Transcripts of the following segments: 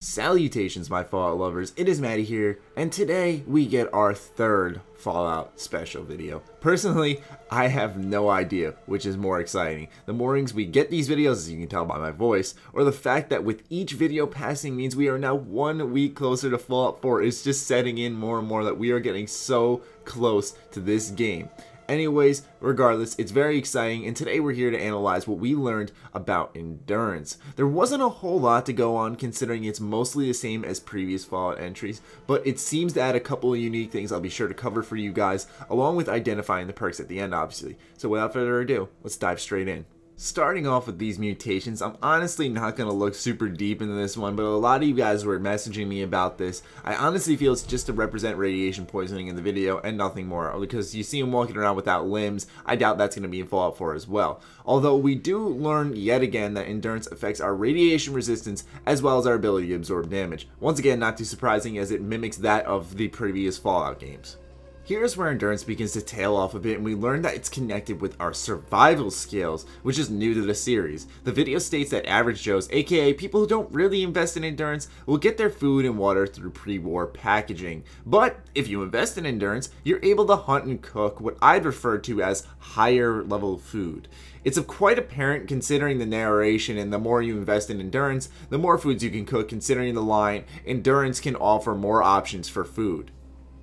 Salutations, my Fallout lovers, it is Matty here, and today we get our third Fallout special video. Personally, I have no idea which is more exciting. The mornings we get these videos, as you can tell by my voice, or the fact that with each video passing means we are now 1 week closer to Fallout 4. It's just setting in more and more that we are getting so close to this game. Anyways, regardless, it's very exciting, and today we're here to analyze what we learned about endurance. There wasn't a whole lot to go on considering it's mostly the same as previous Fallout entries, but it seems to add a couple of unique things I'll be sure to cover for you guys, along with identifying the perks at the end, obviously. So without further ado, let's dive straight in. Starting off with these mutations, I'm honestly not going to look super deep into this one, but a lot of you guys were messaging me about this. I honestly feel it's just to represent radiation poisoning in the video and nothing more, because you see him walking around without limbs. I doubt that's going to be in Fallout 4 as well. Although we do learn yet again that endurance affects our radiation resistance as well as our ability to absorb damage. Once again, not too surprising as it mimics that of the previous Fallout games. Here's where endurance begins to tail off a bit, and we learn that it's connected with our survival skills, which is new to the series. The video states that average Joes, aka people who don't really invest in endurance, will get their food and water through pre-war packaging. But if you invest in endurance, you're able to hunt and cook what I'd refer to as higher level food. It's quite apparent considering the narration, and the more you invest in endurance, the more foods you can cook. Considering the line, endurance can offer more options for food.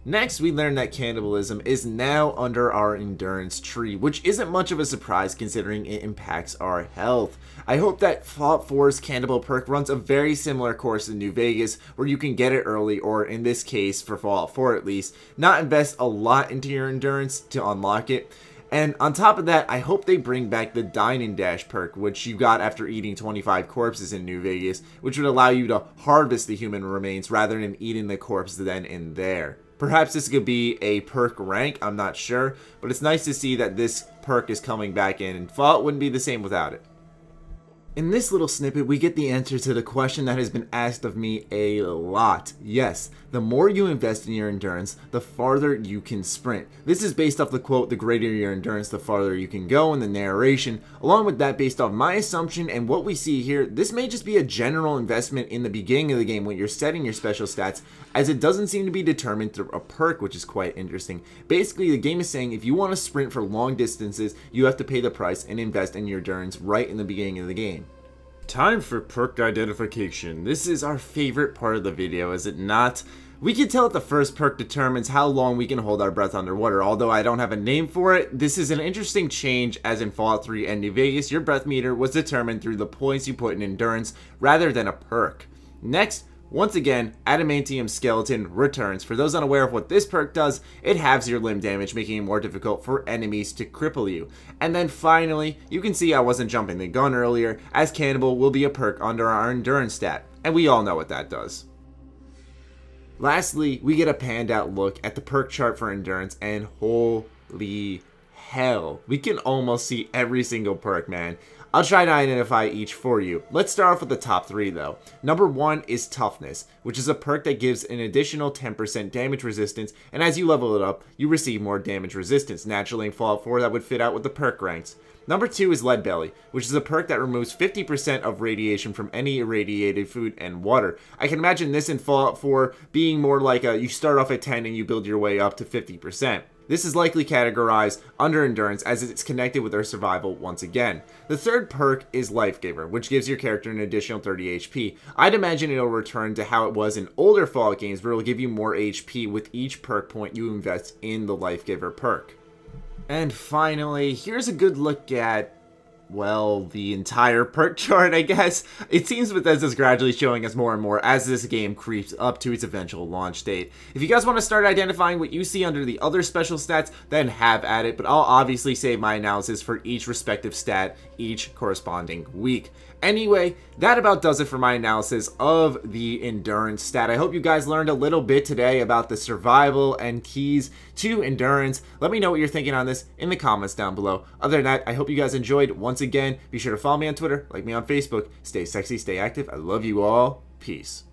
Next, we learn that cannibalism is now under our endurance tree, which isn't much of a surprise considering it impacts our health. I hope that Fallout 4's cannibal perk runs a very similar course in New Vegas, where you can get it early, or in this case, for Fallout 4 at least, not invest a lot into your endurance to unlock it. And on top of that, I hope they bring back the Dine and Dash perk, which you got after eating 25 corpses in New Vegas, which would allow you to harvest the human remains rather than eating the corpse then and there. Perhaps this could be a perk rank, I'm not sure, but it's nice to see that this perk is coming back in, and Fallout wouldn't be the same without it. In this little snippet, we get the answer to the question that has been asked of me a lot. Yes, the more you invest in your endurance, the farther you can sprint. This is based off the quote, "The greater your endurance, the farther you can go," in the narration. Along with that, based off my assumption and what we see here, this may just be a general investment in the beginning of the game when you're setting your special stats, as it doesn't seem to be determined through a perk, which is quite interesting. Basically, the game is saying if you want to sprint for long distances, you have to pay the price and invest in your endurance right in the beginning of the game. Time for perk identification. This is our favorite part of the video, is it not? We can tell that the first perk determines how long we can hold our breath underwater. Although I don't have a name for it, this is an interesting change, as in Fallout 3 and New Vegas, your breath meter was determined through the points you put in endurance rather than a perk. Next, once again, Adamantium Skeleton returns. For those unaware of what this perk does, it halves your limb damage, making it more difficult for enemies to cripple you. And then finally, you can see I wasn't jumping the gun earlier, as Cannibal will be a perk under our endurance stat, and we all know what that does. Lastly, we get a panned out look at the perk chart for endurance, and holy hell, we can almost see every single perk, man. I'll try to identify each for you. Let's start off with the top 3 though. Number 1 is Toughness, which is a perk that gives an additional 10% damage resistance, and as you level it up, you receive more damage resistance. Naturally in Fallout 4 that would fit out with the perk ranks. Number 2 is Lead Belly, which is a perk that removes 50% of radiation from any irradiated food and water. I can imagine this in Fallout 4 being more like you start off at 10 and you build your way up to 50%. This is likely categorized under endurance as it's connected with our survival once again. The third perk is Life Giver, which gives your character an additional 30 HP. I'd imagine it'll return to how it was in older Fallout games, where it'll give you more HP with each perk point you invest in the Life Giver perk. And finally, here's a good look at, well, the entire perk chart, I guess. It seems Bethesda's gradually showing us more and more as this game creeps up to its eventual launch date. If you guys want to start identifying what you see under the other special stats, then have at it, but I'll obviously save my analysis for each respective stat each corresponding week. Anyway, that about does it for my analysis of the endurance stat. I hope you guys learned a little bit today about the survival and keys to endurance. Let me know what you're thinking on this in the comments down below. Other than that, I hope you guys enjoyed. Once again, be sure to follow me on Twitter, like me on Facebook. Stay sexy, stay active. I love you all. Peace.